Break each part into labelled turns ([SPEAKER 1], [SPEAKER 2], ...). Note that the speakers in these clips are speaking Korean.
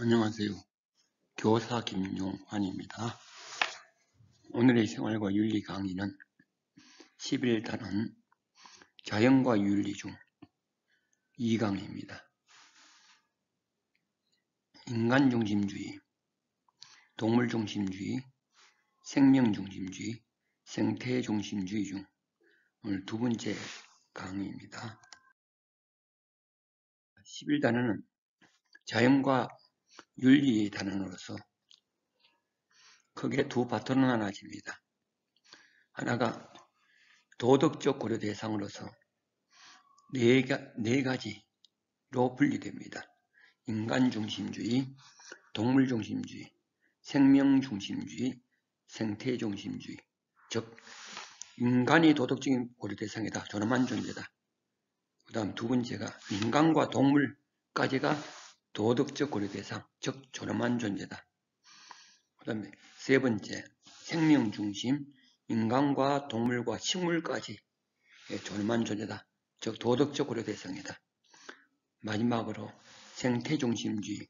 [SPEAKER 1] 안녕하세요. 교사 김용환입니다. 오늘의 생활과 윤리 강의는 11단원 자연과 윤리 중 2강입니다. 인간중심주의, 동물중심주의, 생명중심주의, 생태중심주의 중 오늘 두 번째 강의입니다. 11단원은 자연과 윤리의 단원으로서 크게 두 파트로 나눠집니다. 하나가 도덕적 고려 대상으로서 네 가지로 분리됩니다. 인간중심주의, 동물중심주의, 생명중심주의, 생태중심주의. 즉 인간이 도덕적인 고려 대상이다. 존엄한 존재다. 그 다음 두 번째가 인간과 동물까지가 도덕적 고려 대상, 즉 존엄한 존재다. 그 다음에 세 번째 생명중심, 인간과 동물과 식물까지 존엄한 존재다. 즉 도덕적 고려 대상이다. 마지막으로 생태중심주의,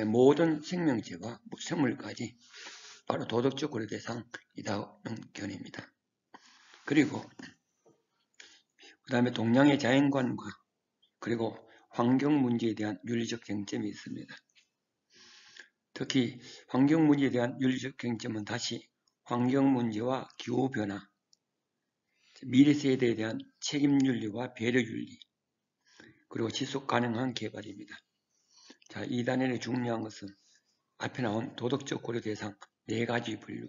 [SPEAKER 1] 모든 생명체와 생물까지 바로 도덕적 고려 대상이다는 견해입니다. 그리고 그 다음에 동양의 자연관과 그리고 환경 문제에 대한 윤리적 쟁점이 있습니다. 특히 환경 문제에 대한 윤리적 쟁점은 다시 환경 문제와 기후변화, 미래 세대에 대한 책임 윤리와 배려 윤리, 그리고 지속 가능한 개발입니다. 자, 이 단원의 중요한 것은 앞에 나온 도덕적 고려 대상 네 가지 분류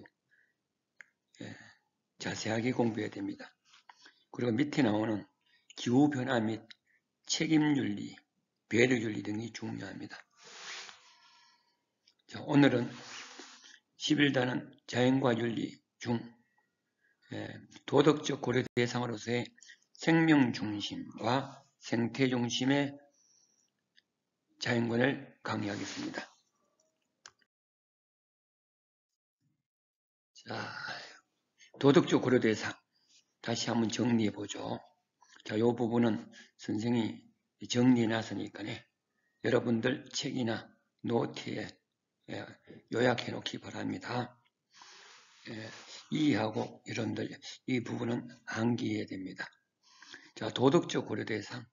[SPEAKER 1] 자세하게 공부해야 됩니다. 그리고 밑에 나오는 기후변화 및 책임윤리, 배려윤리 등이 중요합니다. 자, 오늘은 11단원 자연과 윤리 중 도덕적 고려 대상으로서의 생명중심과 생태중심의 자연관을 강의하겠습니다. 자, 도덕적 고려 대상 다시 한번 정리해 보죠. 자, 이 부분은 선생님이 정리해 놨으니까 여러분들 책이나 노트에 요약해 놓기 바랍니다. 이해하고 여러분들 이 부분은 암기해야 됩니다. 자, 도덕적 고려 대상.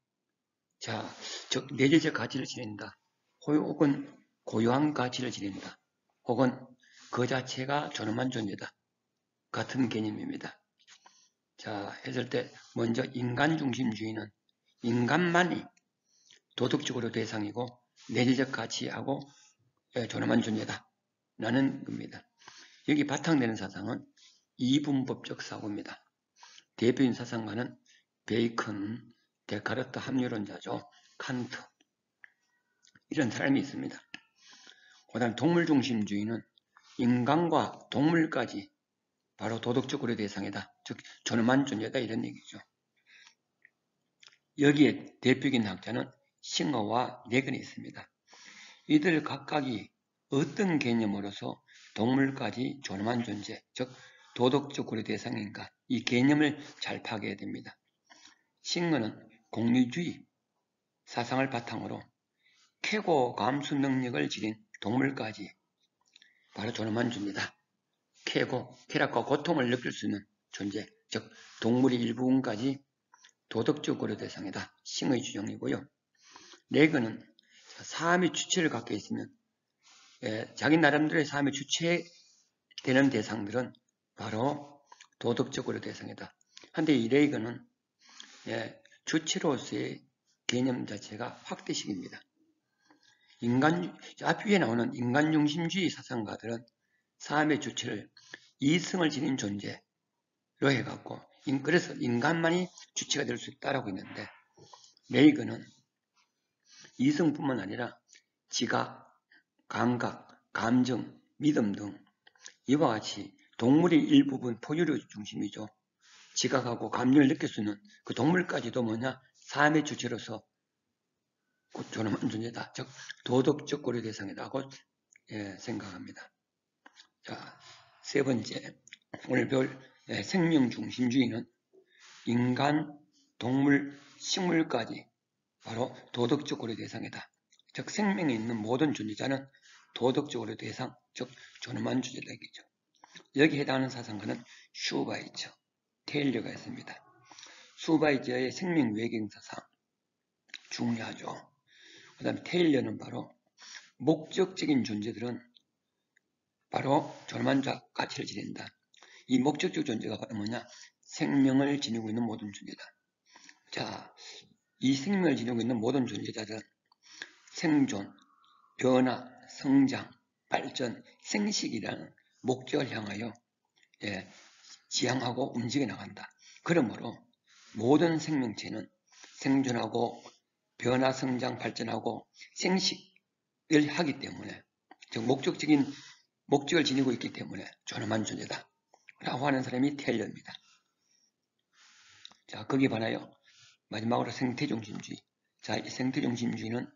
[SPEAKER 1] 자, 즉 내재적 가치를 지닌다. 혹은 고유한 가치를 지닌다. 혹은 그 자체가 존엄한 존재다. 같은 개념입니다. 자, 했을 때 먼저 인간중심주의는 인간만이 도덕적으로 대상이고 내재적 가치하고 존엄한 존재다 라는 겁니다. 여기 바탕되는 사상은 이분법적 사고입니다. 대표인 사상가는 베이컨, 데카르트 합리론자죠. 칸트 이런 사람이 있습니다. 그 다음 동물중심주의는 인간과 동물까지 바로 도덕적 고려 대상이다. 즉 존엄한 존재다 이런 얘기죠. 여기에 대표적인 학자는 싱어와 레근이 있습니다. 이들 각각이 어떤 개념으로서 동물까지 존엄한 존재, 즉 도덕적 고려 대상인가 이 개념을 잘 파악해야 됩니다. 싱어는 공유주의 사상을 바탕으로 쾌고 감수 능력을 지닌 동물까지 바로 존엄한 존재다. 쾌락과 고통을 느낄 수 있는 존재, 즉 동물의 일부분까지 도덕적 고려 대상이다. 싱어의 주장이고요. 레그는 삶의 주체를 갖고 있으면 자기 나름대로의 삶의 주체되는 대상들은 바로 도덕적 고려 대상이다. 한데 이 레이건은 주체로서의 개념 자체가 확대식입니다. 앞에 나오는 인간중심주의 사상가들은 삶의 주체를 이성을 지닌 존재로 해갖고 그래서 인간만이 주체가 될 수 있다라고 했는데 레이건은 이성뿐만 아니라 지각, 감각, 감정, 믿음 등 이와 같이 동물의 일부분 포유류 중심이죠. 지각하고 감정을 느낄 수 있는 그 동물까지도 삶의 주체로서 존엄한 존재다. 즉 도덕적 고려 대상이라고 생각합니다. 자, 세 번째 오늘 배울 생명중심주의는 인간, 동물, 식물까지 바로 도덕적 고려 대상이다. 즉 생명이 있는 모든 존재자는 도덕적으로 대상, 즉 존엄한 존재다 얘기죠. 여기 해당하는 사상가는 슈바이처, 테일러가 있습니다. 슈바이처의 생명 외계인 사상 중요하죠. 그 다음에 테일러는 바로 목적적인 존재들은 바로 존엄한 가치를 지닌다. 이 목적적 존재가 바로 뭐냐? 생명을 지니고 있는 모든 존재다. 자, 이 생명을 지니고 있는 모든 존재자들은 생존, 변화, 성장, 발전, 생식이라는 목적을 향하여 지향하고 움직여 나간다. 그러므로 모든 생명체는 생존하고 변화, 성장, 발전하고 생식을 하기 때문에 즉 목적을 지니고 있기 때문에 존엄한 존재다. 라고 하는 사람이 테일러입니다. 자, 거기에 반하여 마지막으로 생태중심주의. 자, 이 생태중심주의는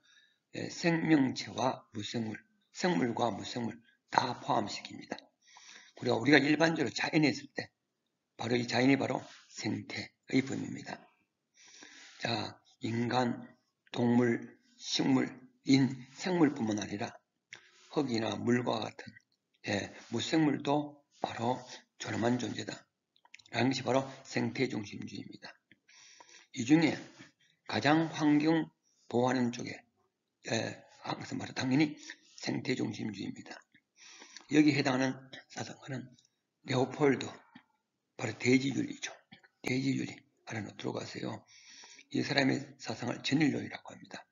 [SPEAKER 1] 생명체와 무생물, 생물과 무생물 다 포함시킵니다. 그리고 우리가 일반적으로 자연에 있을 때 바로 이 자연이 바로 생태의 범위입니다. 자, 인간, 동물, 식물, 생물뿐만 아니라 흙이나 물과 같은 무생물도 바로 존엄한 존재다. 라는 것이 바로 생태중심주의입니다. 이 중에 가장 환경 보호하는 쪽에 항상 바로 당연히 생태중심주의입니다. 여기 해당하는 사상가는 레오폴드, 바로 돼지윤리죠. 돼지윤리 알아놓도록 하세요. 이 사람의 사상을 전인론이라고 합니다.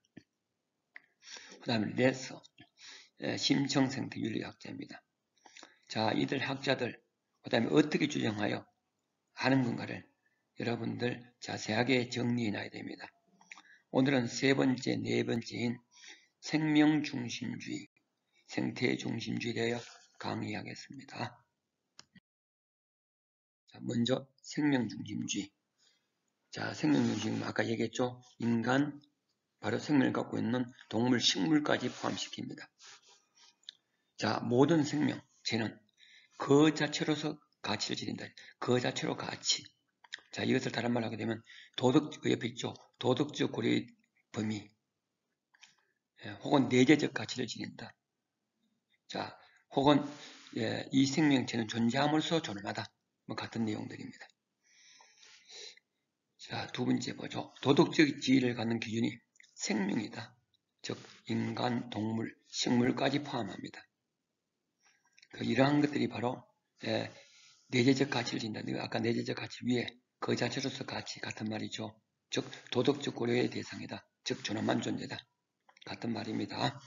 [SPEAKER 1] 그 다음에 레서, 심청생태윤리학자입니다. 자, 이들 학자들, 그 다음에 어떻게 주장하여 하는 건가를 여러분들 자세하게 정리해 놔야 됩니다. 오늘은 세 번째, 네 번째인 생명중심주의, 생태중심주의에 대하여 강의하겠습니다. 자, 먼저 생명중심주의. 자, 생명중심 아까 얘기했죠. 인간, 바로 생명을 갖고 있는 동물, 식물까지 포함시킵니다. 자, 모든 생명체는 그 자체로서 가치를 지닌다. 그 자체로 가치. 자, 이것을 다른 말로 하게 되면 그 옆에 있죠. 도덕적 고려의 범위 혹은 내재적 가치를 지닌다. 자, 혹은 이 생명체는 존재함으로써 존엄하다. 뭐 같은 내용들입니다. 자, 두 번째 보죠. 도덕적 지위를 갖는 기준이 생명이다. 즉 인간, 동물, 식물까지 포함합니다. 이러한 것들이 바로 내재적 가치를 지닌다. 아까 내재적 가치 위에 그 자체로서 가치 같은 말이죠. 즉 도덕적 고려의 대상이다. 즉 존엄한 존재다. 같은 말입니다.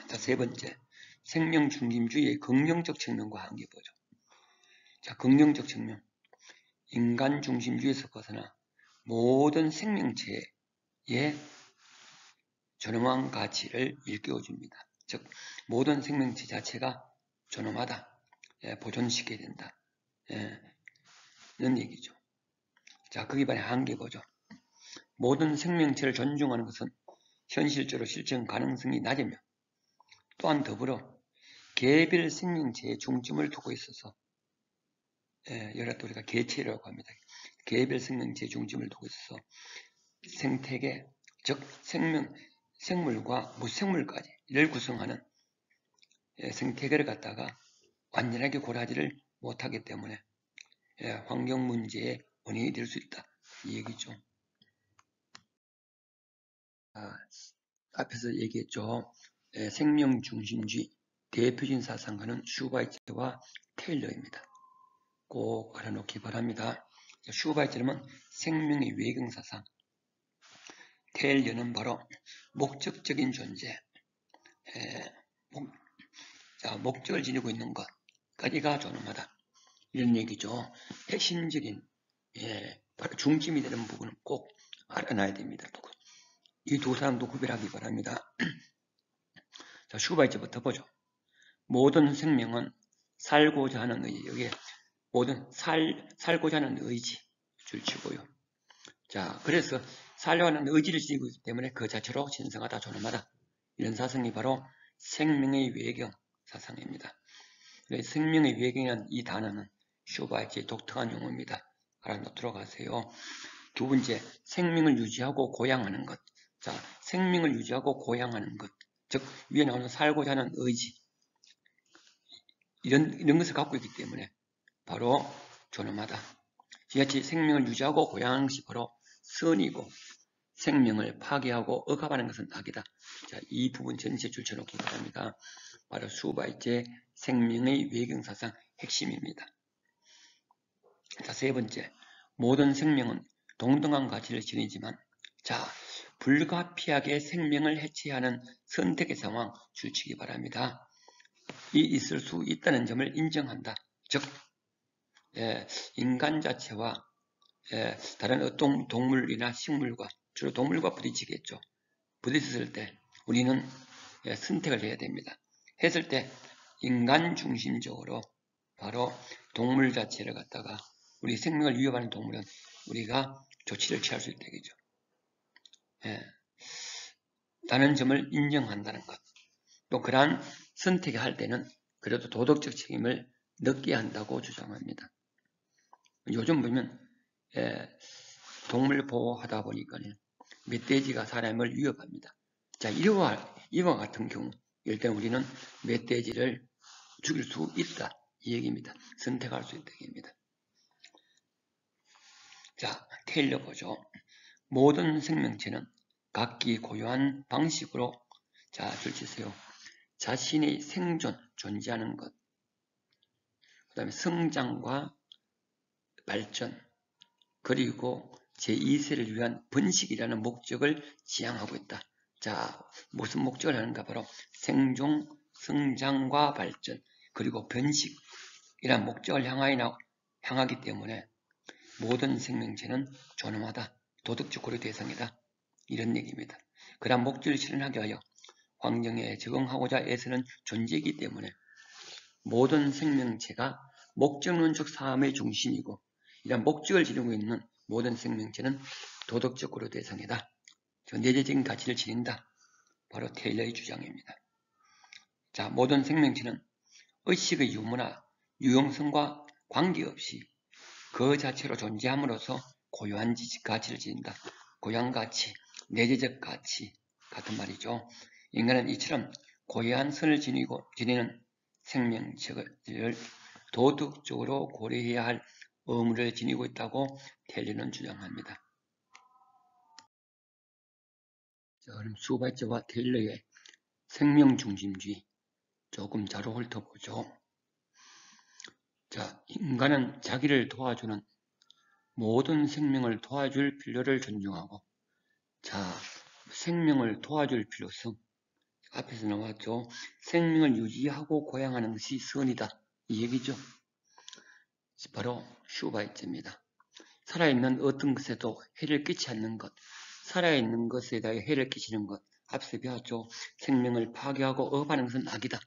[SPEAKER 1] 자, 세 번째, 생명 중심주의의 긍정적 측면과 한계 보죠. 자, 긍정적 측면. 인간 중심주의에서 벗어나 모든 생명체의 존엄한 가치를 일깨워줍니다. 즉 모든 생명체 자체가 존엄하다. 보존시켜야 된다. 는 얘기죠. 자, 거기 반해 한계 보죠. 모든 생명체를 존중하는 것은 현실적으로 실천 가능성이 낮으며 또한 더불어 개별 생명체에 중점을 두고 있어서 여러 때 우리가 개체라고 합니다. 개별 생명체에 중점을 두고 있어서 생태계, 즉 생물과 무생물까지를 구성하는 생태계를 갖다가 완전하게 고려하지를 못하기 때문에 환경 문제의 원인이 될 수 있다. 이 얘기죠. 앞에서 얘기했죠. 생명중심주의 대표적인 사상가는 슈바이처와 테일러입니다. 꼭 알아놓기 바랍니다. 슈바이처는 생명의 외경사상, 테일러는 바로 목적적인 존재, 목적을 지니고 있는 것까지가 존엄하다. 이런 얘기죠. 핵심적인 바로 중심이 되는 부분은 꼭 알아놔야 됩니다. 이 두 사람도 구별하기 바랍니다. 자, 슈바이처부터 보죠. 모든 생명은 살고자 하는 의지, 여기에 모든 살고자 하는 의지 줄치고요. 자, 그래서 살려고 하는 의지를 지니고 있기 때문에 그 자체로 신성하다, 존엄하다. 이런 사상이 바로 생명의 외경 사상입니다. 생명의 외경이라는 이 단어는 슈바이처의 독특한 용어입니다. 알아놓도록 하세요. 두 번째, 생명을 유지하고 고양하는 것. 자, 생명을 유지하고 고양하는 것, 즉 위에 나오는 살고자 하는 의지, 이런 것을 갖고 있기 때문에 바로 존엄하다. 이같이 생명을 유지하고 고양하는 것이 바로 선이고, 생명을 파괴하고 억압하는 것은 악이다. 자, 이 부분 전체 줄쳐놓기 바랍니다. 바로 수바이제 생명의 외경사상 핵심입니다. 자, 세 번째, 모든 생명은 동등한 가치를 지니지만, 자, 불가피하게 생명을 해치하는 선택의 상황 줄치기 바랍니다. 이 있을 수 있다는 점을 인정한다. 즉, 인간 자체와 다른 어떤 동물이나 식물과, 주로 동물과 부딪히겠죠. 부딪혔을 때 우리는 선택을 해야 됩니다. 했을 때 인간 중심적으로 바로 동물 자체를 갖다가 우리 생명을 위협하는 동물은 우리가 조치를 취할 수 있다겠죠. 라는 점을 인정한다는 것. 또 그러한 선택을 할 때는 그래도 도덕적 책임을 느껴야 한다고 주장합니다. 요즘 보면 동물 보호하다 보니까 멧돼지가 사람을 위협합니다. 자, 이와 같은 경우 일단 우리는 멧돼지를 죽일 수 있다 이 얘기입니다. 선택할 수 있다 이 얘기입니다. 자, 테일러 보죠. 모든 생명체는 각기 고유한 방식으로 자, 줄치세요. 자신의 생존, 존재하는 것, 그 다음에 성장과 발전, 그리고 제2세를 위한 번식이라는 목적을 지향하고 있다. 자, 무슨 목적을 하는가? 바로 생존, 성장과 발전, 그리고 번식이라는 목적을 향하기 때문에 모든 생명체는 존엄하다. 도덕적 고려 대상이다. 이런 얘기입니다. 그러한 목적을 실현하기 위하여 환경에 적응하고자 애쓰는 존재이기 때문에 모든 생명체가 목적론적 삶의 중심이고 이런 목적을 지니고 있는 모든 생명체는 도덕적 고려 대상이다. 내재적인 가치를 지닌다. 바로 테일러의 주장입니다. 자, 모든 생명체는 의식의 유무나 유용성과 관계없이 그 자체로 존재함으로써 고유한 가치를 지닌다. 고유한 가치, 내재적 가치 같은 말이죠. 인간은 이처럼 고유한 선을 지니는 생명체를 도덕적으로 고려해야 할 의무를 지니고 있다고 테일러는 주장합니다. 자, 그럼 수바이처와 테일러의 생명중심주의 조금 자료 훑어보죠. 자, 인간은 자기를 도와주는 모든 생명을 도와줄 필요를 존중하고, 자, 생명을 도와줄 필요성 앞에서 나왔죠. 생명을 유지하고 고양하는 것이 선이다. 이 얘기죠. 바로 슈바이처입니다. 살아있는 어떤 것에도 해를 끼치지 않는 것, 살아있는 것에 대해 해를 끼치는 것, 앞서 배웠죠. 생명을 파괴하고 억압하는 것은 악이다.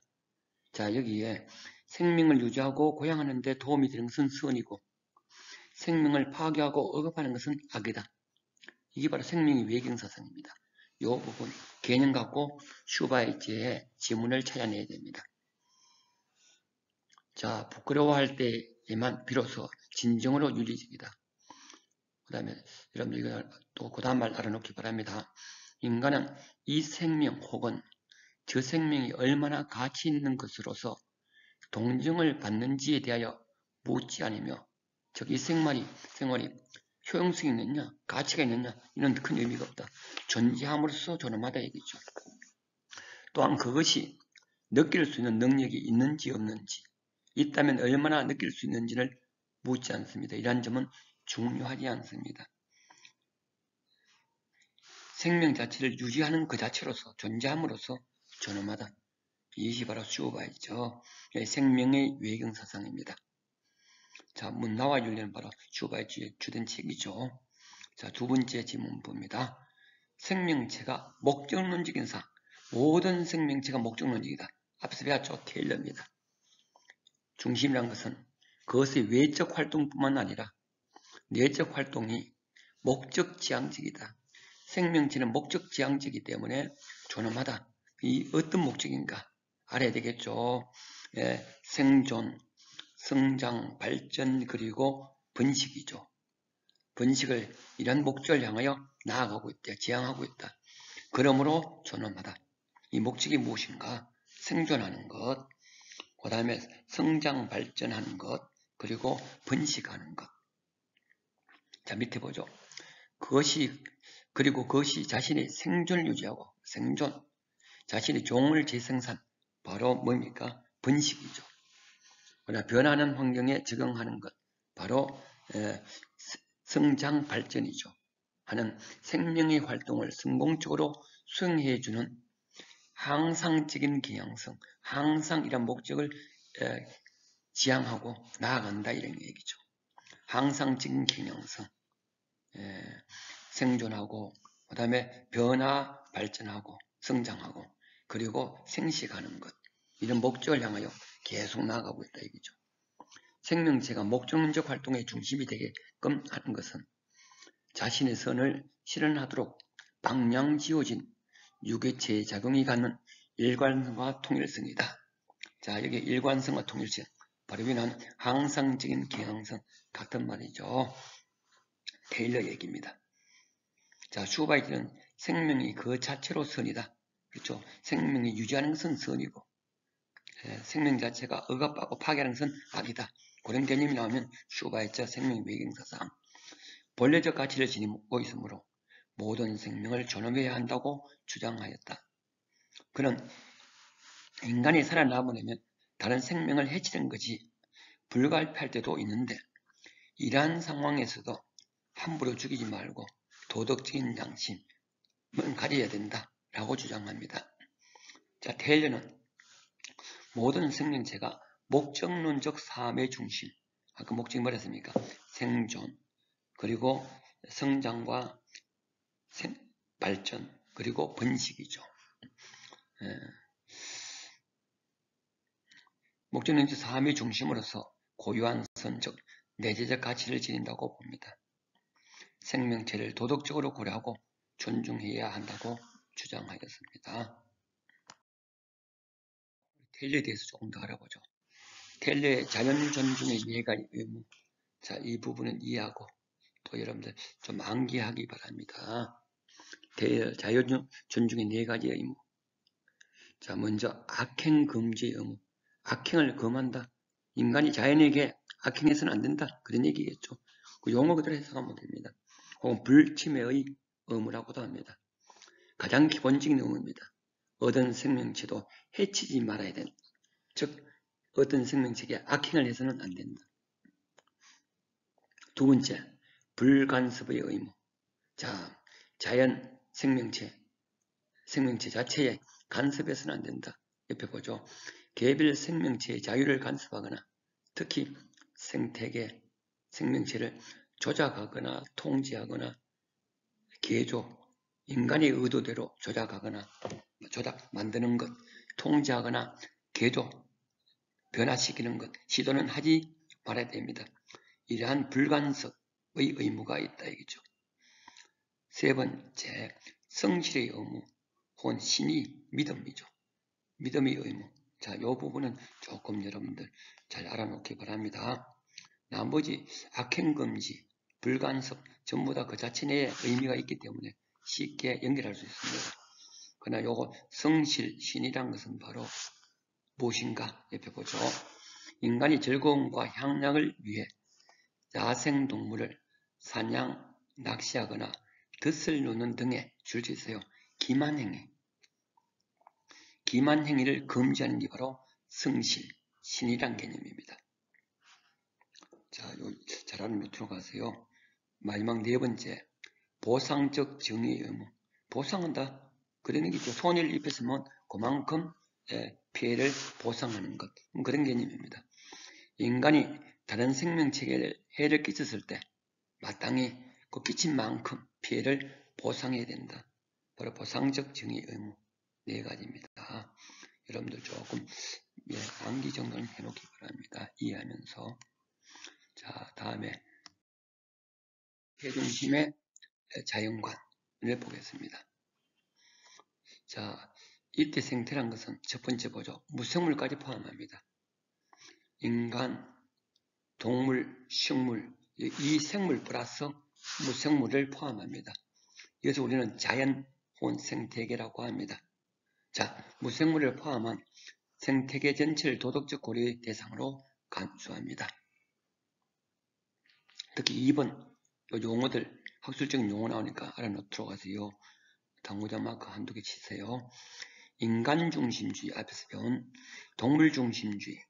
[SPEAKER 1] 자, 여기에 생명을 유지하고 고양하는 데 도움이 되는 것은 선이고, 생명을 파괴하고 억압하는 것은 악이다. 이게 바로 생명의 외경사상입니다. 이 부분 개념 갖고 슈바이처의 지문을 찾아내야 됩니다. 자, 부끄러워할 때에만 비로소 진정으로 윤리적이다. 그 다음에 여러분들 이거 또 그 다음 말 알아놓기 바랍니다. 인간은 이 생명 혹은 저 생명이 얼마나 가치 있는 것으로서 동정을 받는지에 대하여 묻지 않으며, 즉 이 생활이 효용성이 있느냐, 가치가 있느냐, 이런 큰 의미가 없다. 존재함으로써 존엄하다 얘기죠. 또한 그것이 느낄 수 있는 능력이 있는지 없는지, 있다면 얼마나 느낄 수 있는지를 묻지 않습니다. 이러한 점은 중요하지 않습니다. 생명 자체를 유지하는 그 자체로서, 존재함으로써 존엄하다. 이것이 바로 슈바이처 생명의 외경사상입니다. 자, 문화와 윤리는 바로 슈바이처의 주된 책이죠. 자, 두 번째 지문 봅니다. 생명체가 목적론적인 상. 모든 생명체가 목적론적이다. 앞서 배웠죠. 테일러입니다. 중심이란 것은 그것의 외적 활동뿐만 아니라 내적 활동이 목적지향적이다. 생명체는 목적지향적이기 때문에 존엄하다. 이 어떤 목적인가 알아야 되겠죠. 생존, 성장, 발전, 그리고 번식이죠. 번식을 이런 목적을 향하여 나아가고 있다. 지향하고 있다. 그러므로 존엄하다. 이 목적이 무엇인가? 생존하는 것, 그 다음에 성장 발전하는 것, 그리고 번식하는 것. 자, 밑에 보죠. 그것이 자신의 생존을 유지하고 생존, 자신의 종을 재생산, 바로 뭡니까? 번식이죠. 그러나 변하는 환경에 적응하는 것, 바로 성장 발전이죠. 하는 생명의 활동을 성공적으로 수행해주는 항상적인 경향성, 항상 이런 목적을 지향하고 나아간다 이런 얘기죠. 항상적인 경향성, 생존하고 그 다음에 변화, 발전하고 성장하고 그리고 생식하는 것, 이런 목적을 향하여 계속 나아가고 있다 이거죠. 생명체가 목적론적 활동의 중심이 되게끔 하는 것은 자신의 선을 실현하도록 방향지어진 유개체의 작용이 갖는 일관성과 통일성이다. 자, 여기 일관성과 통일성, 바로 여기는 항상적인 경향성 같은 말이죠. 테일러 얘기입니다. 자, 슈바이트는 생명이 그 자체로 선이다. 그렇죠? 생명이 유지하는 것은 선이고 생명 자체가 억압하고 파괴하는 것은 악이다. 그런 개념이 나오면 슈바이처 생명 외경사상 본래적 가치를 지니고 있으므로 모든 생명을 존엄해야 한다고 주장하였다. 그는 인간이 살아남으려면 다른 생명을 해치는 것이 불가피할 때도 있는데 이러한 상황에서도 함부로 죽이지 말고 도덕적인 양심을 가져야 된다라고 주장합니다. 자, 테일러는 모든 생명체가 목적론적 삶의 중심, 아까 목적이 뭐랬습니까? 생존, 그리고 성장과 발전, 그리고 번식이죠. 목적론적 삶의 중심으로서 고유한 선적, 내재적 가치를 지닌다고 봅니다. 생명체를 도덕적으로 고려하고 존중해야 한다고 주장하였습니다. 테일러에 대해서 조금 더 알아보죠. 테일러의 자연 존중의 4가지 의무. 자, 이 부분은 이해하고 또 여러분들 좀 암기하기 바랍니다. 자연 존중의 4가지 의무. 자, 먼저 악행 금지의 의무. 악행을 금한다. 인간이 자연에게 악행해서는 안 된다. 그런 얘기겠죠. 그 용어 그대로 해석하면 됩니다. 혹은 불침해의 의무라고도 합니다. 가장 기본적인 의무입니다. 어떤 생명체도 해치지 말아야 된다. 즉 어떤 생명체에게 악행을 해서는 안 된다. 두 번째, 불간섭의 의무. 자, 자연 생명체 자체에 간섭해서는 안 된다. 옆에 보죠. 개별 생명체의 자유를 간섭하거나 특히 생태계 생명체를 조작하거나 통제하거나 개조, 인간의 의도대로 조작하거나 만드는 것, 통제하거나 개조, 변화시키는 것, 시도는 하지 말아야 됩니다. 이러한 불간섭의 의무가 있다 이거죠. 세 번째, 성실의 의무, 혹은 신의 믿음이죠. 믿음의 의무. 자, 이 부분은 조금 여러분들 잘 알아놓기 바랍니다. 나머지 악행금지, 불간섭 전부 다 그 자체 내에 의미가 있기 때문에 쉽게 연결할 수 있습니다. 그러나 요거 성실, 신이란 것은 바로 무엇인가? 옆에 보죠. 인간이 즐거움과 향락을 위해 야생동물을 사냥, 낚시하거나 덫을 놓는 등의 줄 수 있어요. 기만행위. 기만행위를 금지하는 게 바로 성실, 신이란 개념입니다. 자, 잘 아는 루트로 가세요. 마지막 네 번째, 보상적 정의의 의무. 보상한다. 그런 얘기죠. 손해를 입혔으면 그만큼 피해를 보상하는 것. 그런 개념입니다. 인간이 다른 생명체계에 해를 끼쳤을 때 마땅히 그 끼친 만큼 피해를 보상해야 된다. 바로 보상적 정의 의무 4가지입니다. 여러분들 조금 암기 정도는 해놓기 바랍니다. 이해하면서. 자, 다음에 해중심의 자연관을 보겠습니다. 자, 이때 생태란 것은 첫 번째 보죠. 무생물까지 포함합니다. 인간, 동물, 식물, 이 생물 플러스 무생물을 포함합니다. 그래서 우리는 자연 혹은 생태계라고 합니다. 자, 무생물을 포함한 생태계 전체를 도덕적 고려의 대상으로 간주합니다. 특히 2번 요 용어들 학술적인 용어 나오니까 알아놓도록 하세요. 당구장 마크 한두 개 치세요. 인간중심주의 앞에서 배운 동물중심주의,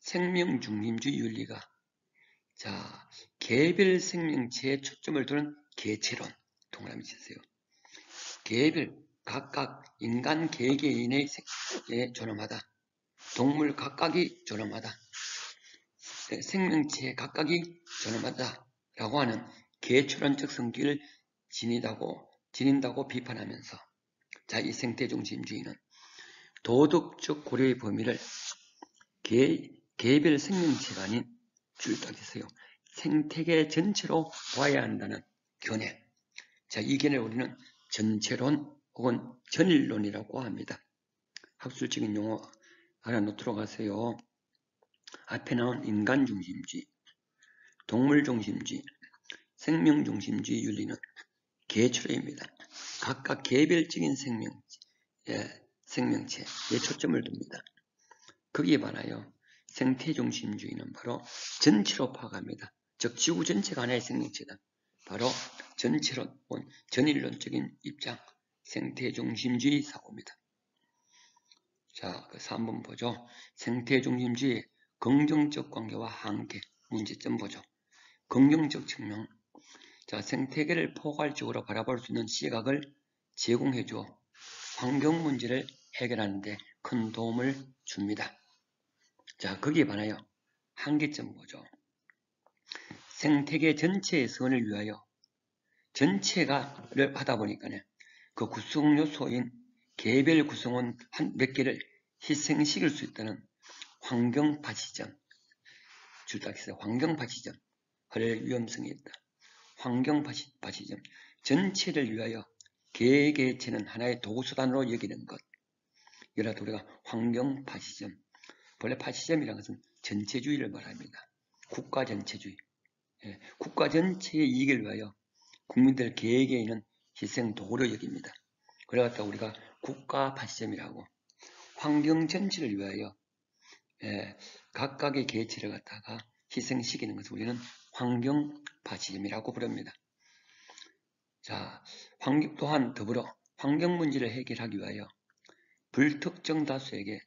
[SPEAKER 1] 생명중심주의 윤리가 자 개별 생명체에 초점을 두는 개체론 동그라미 치세요. 개별 각각 인간 개개인의 존엄하다. 동물 각각이 존엄하다. 생명체 각각이 존엄하다라고 하는 개초론적 성격을 지닌다고 비판하면서 자, 이 생태중심주의는 도덕적 고려의 범위를 개별 생명체가 아닌 줄 따지세요. 생태계 전체로 봐야 한다는 견해. 자, 이 견해를 우리는 전체론 혹은 전일론이라고 합니다. 학술적인 용어 알아놓도록 하세요. 앞에 나온 인간중심주의, 동물중심주의, 생명중심주의 윤리는 개초로입니다. 각각 개별적인 생명체에 초점을 둡니다. 거기에 반하여 생태중심주의는 바로 전체로 파악합니다. 즉 지구 전체가 하나의 생명체다. 바로 전체론, 전일론적인 입장, 생태중심주의 사고입니다. 자, 그 3번 보죠. 생태중심주의 긍정적 관계와 한계, 문제점 보죠. 긍정적 측면, 자, 생태계를 포괄적으로 바라볼 수 있는 시각을 제공해줘 환경 문제를 해결하는 데 큰 도움을 줍니다. 자, 거기에 반하여 한계점 보죠. 생태계 전체의 선을 위하여 전체가를 하다 보니까 그 구성 요소인 개별 구성원 몇 개를 희생시킬 수 있다는 환경 파시점, 줄딱해서 환경 파시점, 할 위험성이 있다. 환경 파시점, 전체를 위하여 개개체는 하나의 도구수단으로 여기는 것. 이라도 우리가 환경 파시점, 본래 파시점이라는 것은 전체주의를 말합니다. 국가 전체주의. 국가 전체의 이익을 위하여 국민들 개개인은 희생 도구로 여깁니다. 그래갖다 우리가 국가 파시점이라고 환경 전체를 위하여 각각의 개체를 갖다가 희생시키는 것을 우리는 환경 파시점이라고 부릅니다. 자, 또한 더불어 환경 문제를 해결하기 위하여 불특정 다수에게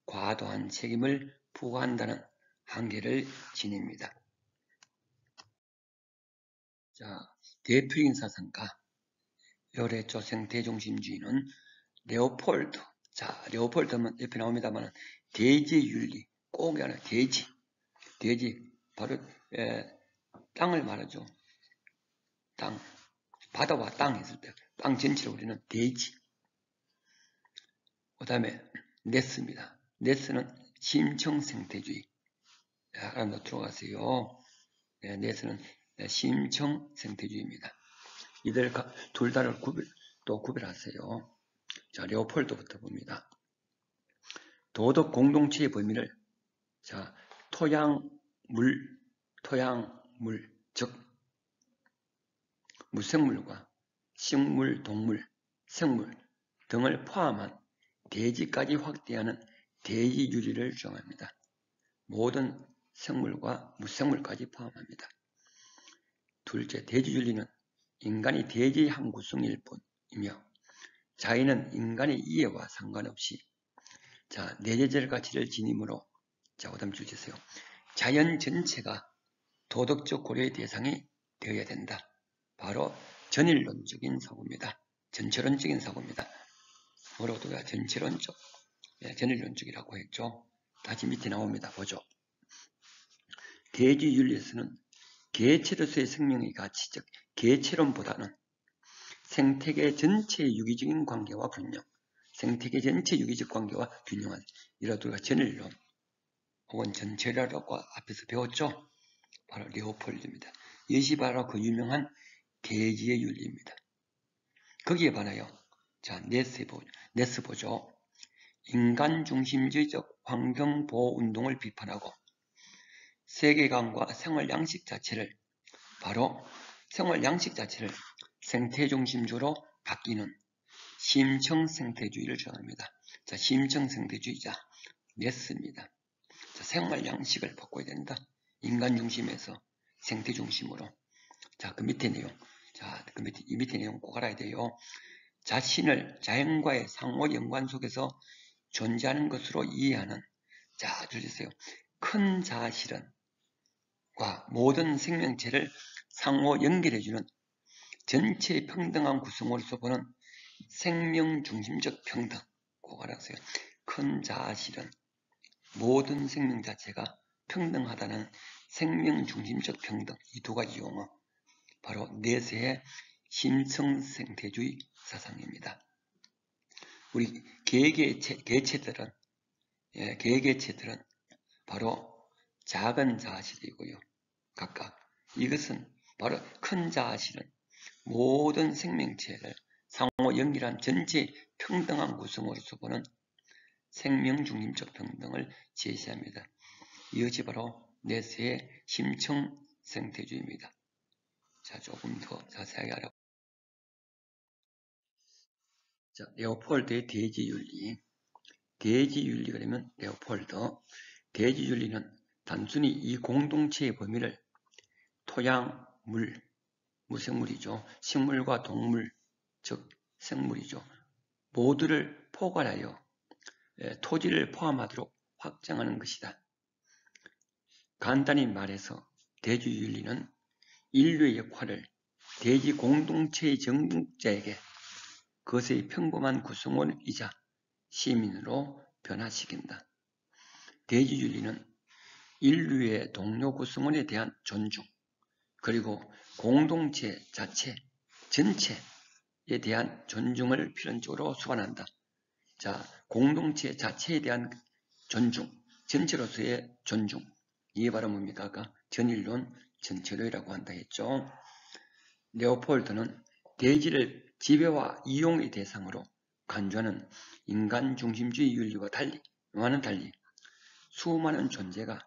[SPEAKER 1] 과도한 책임을 부과한다는 한계를 지닙니다. 자, 대표적인 사상가 열애조 생태중심주의는 레오폴드. 자, 레오폴드 하면 옆에 나옵니다만 대지 윤리 꼭 알아요. 대지 바로 땅을 말하죠. 땅, 바다와 땅 했을 때 땅 전체를 우리는 대지. 그 다음에 네스입니다. 네스는 심청 생태주의. 하나 들어가세요. 네스는 심청 생태주의입니다. 이들 둘 다를 구별하세요. 자, 레오폴드부터 봅니다. 도덕 공동체의 범위를 자, 토양, 물, 즉 무생물과 식물, 동물, 생물 등을 포함한 대지까지 확대하는 대지윤리를 주장합니다. 모든 생물과 무생물까지 포함합니다. 둘째, 대지윤리는 인간이 대지의 한 구성일 뿐이며 자연은 인간의 이해와 상관없이 자, 내재적 가치를 지니므로 자, 그 다음 주제세요. 자연 전체가 도덕적 고려의 대상이 되어야 된다. 바로 전일론적인 사고입니다. 전체론적인 사고입니다. 뭐라고 우리가 전체론적, 전일론적이라고 했죠. 다시 밑에 나옵니다. 보죠. 대지윤리에서는 개체로서의 생명의 가치, 즉 개체론보다는 생태계 전체의 유기적인 관계와 균형, 생태계 전체 유기적 관계와 균형한 이라도 우리가 전일론 혹은 전체라고 앞에서 배웠죠. 바로 레오폴드입니다. 이것이 바로 그 유명한 대지의 윤리입니다. 거기에 반하여 자 네스 보죠. 인간 중심주의적 환경보호 운동을 비판하고 세계관과 생활 양식 자체를 바로 생활 양식 자체를 생태 중심주로 바뀌는 심층생태주의를 주장합니다. 자, 심층생태주의자 네스입니다. 자, 생활 양식을 바꿔야 된다. 인간 중심에서 생태 중심으로. 자, 그 밑에 내용. 자, 이 밑에 내용 꼭 알아야 돼요. 자신을 자연과의 상호 연관 속에서 존재하는 것으로 이해하는. 자, 주세요. 큰 자아실현과 모든 생명체를 상호 연결해주는 전체 평등한 구성으로서 보는 생명중심적 평등. 꼭 알아주세요. 큰 자아실현, 모든 생명 자체가 평등하다는 생명중심적 평등, 이 두 가지 용어, 바로 네세의 심층생태주의 사상입니다. 우리 개개체들은 바로 작은 자아실이고요. 각각 이것은 바로 큰 자아실은 모든 생명체를 상호 연결한 전체 평등한 구성으로서 보는 생명중심적 평등을 제시합니다. 이것이 바로 네세의 심층생태주의입니다. 자, 조금 더 자세하게 알아보겠습니다. 자, 레오폴드의 대지윤리. 대지윤리 그러면 레오폴드. 대지윤리는 단순히 이 공동체의 범위를 토양, 물, 무생물이죠. 식물과 동물, 즉 생물이죠. 모두를 포괄하여 토지를 포함하도록 확장하는 것이다. 간단히 말해서 대지윤리는 인류의 역할을 대지 공동체의 정복자에게 그것의 평범한 구성원이자 시민으로 변화시킨다. 대지윤리는 인류의 동료 구성원에 대한 존중, 그리고 공동체 자체, 전체에 대한 존중을 필연적으로 수반한다. 자, 공동체 자체에 대한 존중, 전체로서의 존중. 이게 바로 뭡니까? 아까 전인론, 전체론이라고 한다 했죠. 레오폴드는 대지를 지배와 이용의 대상으로 간주하는 인간 중심주의 윤리와는 달리 수많은 존재가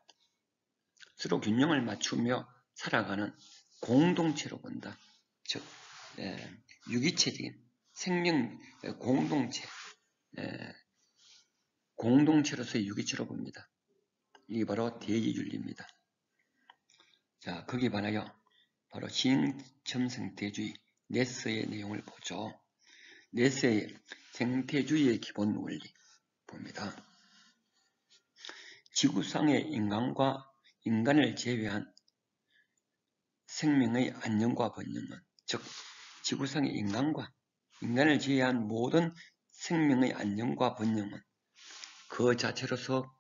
[SPEAKER 1] 서로 균형을 맞추며 살아가는 공동체로 본다. 즉, 유기체적인 생명 공동체, 공동체로서의 유기체로 봅니다. 이게 바로 대지윤리입니다. 자, 거기에 반하여 바로 심층생태주의 네스의 내용을 보죠. 네스의 생태주의의 기본 원리 봅니다. 지구상의 인간과 인간을 제외한 생명의 안녕과 번영은, 즉 지구상의 인간과 인간을 제외한 모든 생명의 안녕과 번영은 그 자체로서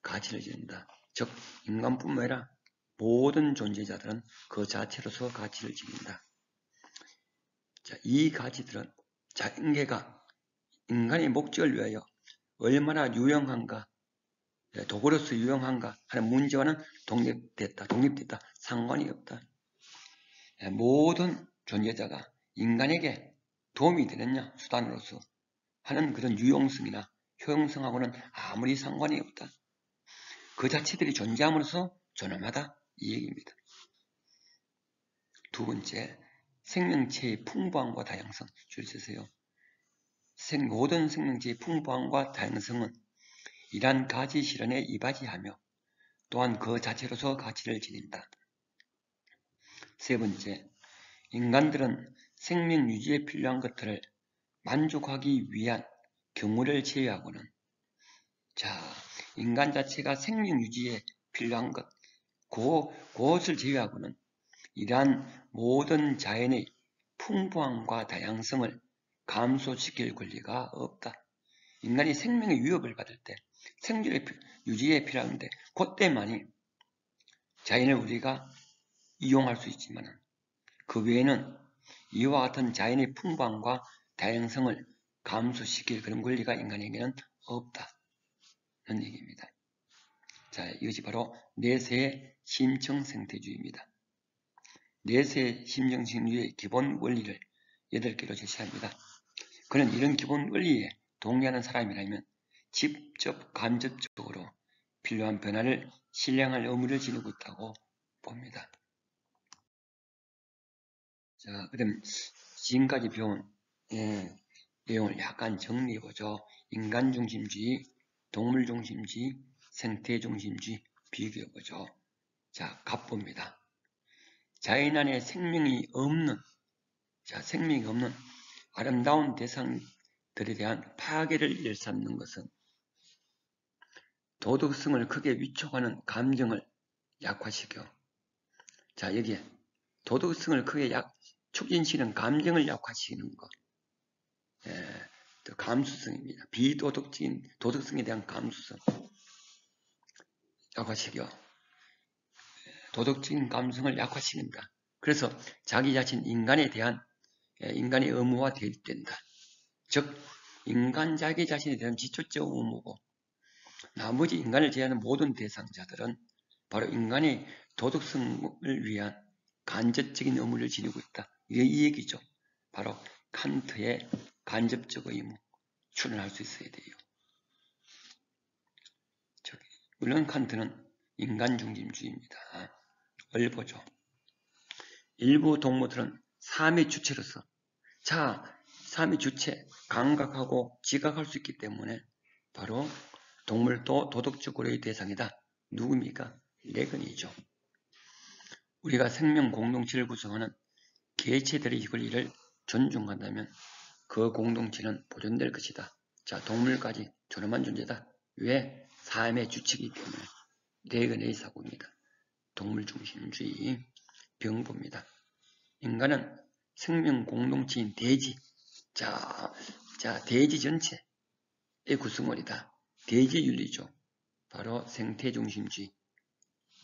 [SPEAKER 1] 가치를 지닌다. 즉 인간뿐만 아니라 모든 존재자들은 그 자체로서 가치를 지닌다. 자, 이 가치들은 자연계가 인간의 목적을 위하여 얼마나 유용한가, 도구로서 유용한가 하는 문제와는 독립됐다. 상관이 없다. 모든 존재자가 인간에게 도움이 되느냐 수단으로서 하는 그런 유용성이나 효용성하고는 아무리 상관이 없다. 그 자체들이 존재함으로써 존엄하다. 이 얘기입니다. 두 번째, 생명체의 풍부함과 다양성. 줄여주세요. 모든 생명체의 풍부함과 다양성은 이러한 가치 실현에 이바지하며 또한 그 자체로서 가치를 지닌다. 세 번째, 인간들은 생명 유지에 필요한 것들을 만족하기 위한 경우를 제외하고는, 자, 인간 자체가 생명 유지에 필요한 것, 그것을 제외하고는 이러한 모든 자연의 풍부함과 다양성을 감소시킬 권리가 없다. 인간이 생명의 위협을 받을 때, 생존의 유지에 필요한데 그때만이 자연을 우리가 이용할 수 있지만 그 외에는 이와 같은 자연의 풍부함과 다양성을 감소시킬 그런 권리가 인간에게는 없다는 얘기입니다. 자, 이것이 바로 네세의 심층생태주의입니다. 네세의 심층생태주의의 기본 원리를 8개로 제시합니다. 그는 이런 기본 원리에 동의하는 사람이라면 직접 간접적으로 필요한 변화를 실행할 의무를 지니고 있다고 봅니다. 자, 그럼 지금까지 배운 내용을 약간 정리해보죠. 인간중심주의, 동물중심주의, 생태중심주의 비교해보죠. 자, 갑봅니다. 자연 안에 생명이 없는 아름다운 대상들에 대한 파괴를 일삼는 것은 도덕성을 크게 위축하는 감정을 약화시켜. 자, 여기에 도덕성을 크게 촉진시키는 감정을 약화시키는 것. 또 감수성입니다. 비도덕적인 도덕성에 대한 감수성 약화시켜. 도덕적인 감성을 약화시킨다. 그래서 자기 자신 인간에 대한 인간의 의무와 대립된다. 즉 인간 자기 자신에 대한 지초적 의무고 나머지 인간을 제외하는 모든 대상자들은 바로 인간의 도덕성을 위한 간접적인 의무를 지니고 있다. 이 얘기죠. 바로 칸트의 간접적 의무 출연할 수 있어야 돼요. 물론 칸트는 인간중심주의입니다. 보죠. 일부 동물들은 삶의 주체로서 삶의 주체, 감각하고 지각할 수 있기 때문에 바로 동물도 도덕적 고려의 대상이다. 누굽니까? 레근이죠. 우리가 생명 공동체를 구성하는 개체들의 권리를 존중한다면 그 공동체는 보존될 것이다. 자, 동물까지 존엄한 존재다. 왜? 삶의 주체이기 때문에. 레근의 사고입니다. 동물중심주의 병보입니다. 인간은 생명 공동체인 대지, 대지 전체의 구성원이다. 대지윤리죠. 바로 생태중심주의.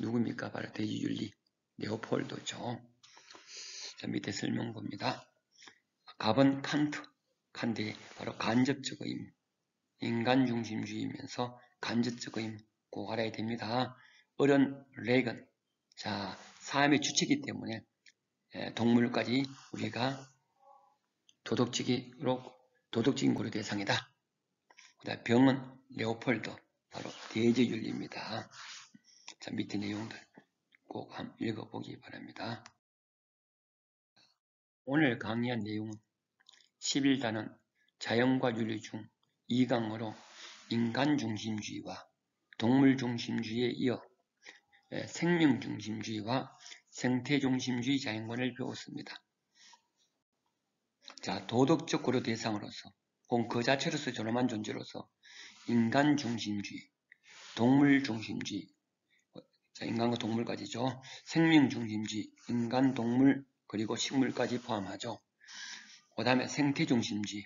[SPEAKER 1] 누굽니까? 바로 대지윤리. 레오폴드죠. 자, 밑에 설명 봅니다. 갑은 칸트의 바로 간접적 의무. 인간중심주의이면서 간접적 의무. 꼭 알아야 됩니다. 어른 레이건. 자, 삶의 주체이기 때문에 동물까지 우리가 도덕적인 고려 대상이다. 그다음 병은 레오폴드, 바로 대제윤리입니다. 자, 밑에 내용들 꼭 한번 읽어보기 바랍니다. 오늘 강의한 내용은 11단은 자연과 윤리 중 2강으로 인간중심주의와 동물중심주의에 이어 생명중심주의와 생태중심주의 자연관을 배웠습니다. 자, 도덕적 고려 대상으로서 혹은 그 자체로서 존엄한 존재로서 인간중심주의, 동물중심주의, 자, 인간과 동물까지죠. 생명중심주의, 인간, 동물, 그리고 식물까지 포함하죠. 그 다음에 생태중심주의,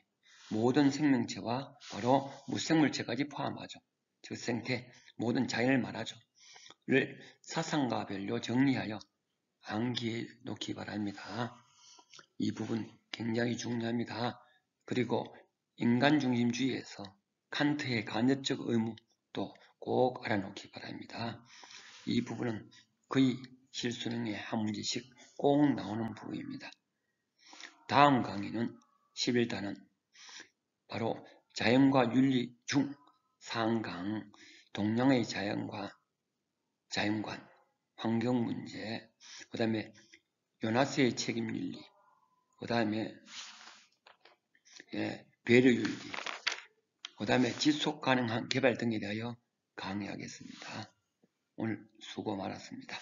[SPEAKER 1] 모든 생명체와 바로 무생물체까지 포함하죠. 즉 생태, 모든 자연을 말하죠. 를 사상가별로 정리하여 암기해 놓기 바랍니다. 이 부분 굉장히 중요합니다. 그리고 인간중심주의에서 칸트의 간접적 의무도 꼭 알아놓기 바랍니다. 이 부분은 거의 실수능에 한 문제씩 꼭 나오는 부분입니다. 다음 강의는 11단은 바로 자연과 윤리 중 상강, 동양의 자연관, 환경문제, 그 다음에 요나스의 책임윤리, 그 다음에 배려윤리, 그 다음에 지속가능한 개발 등에 대하여 강의하겠습니다. 오늘 수고 많았습니다.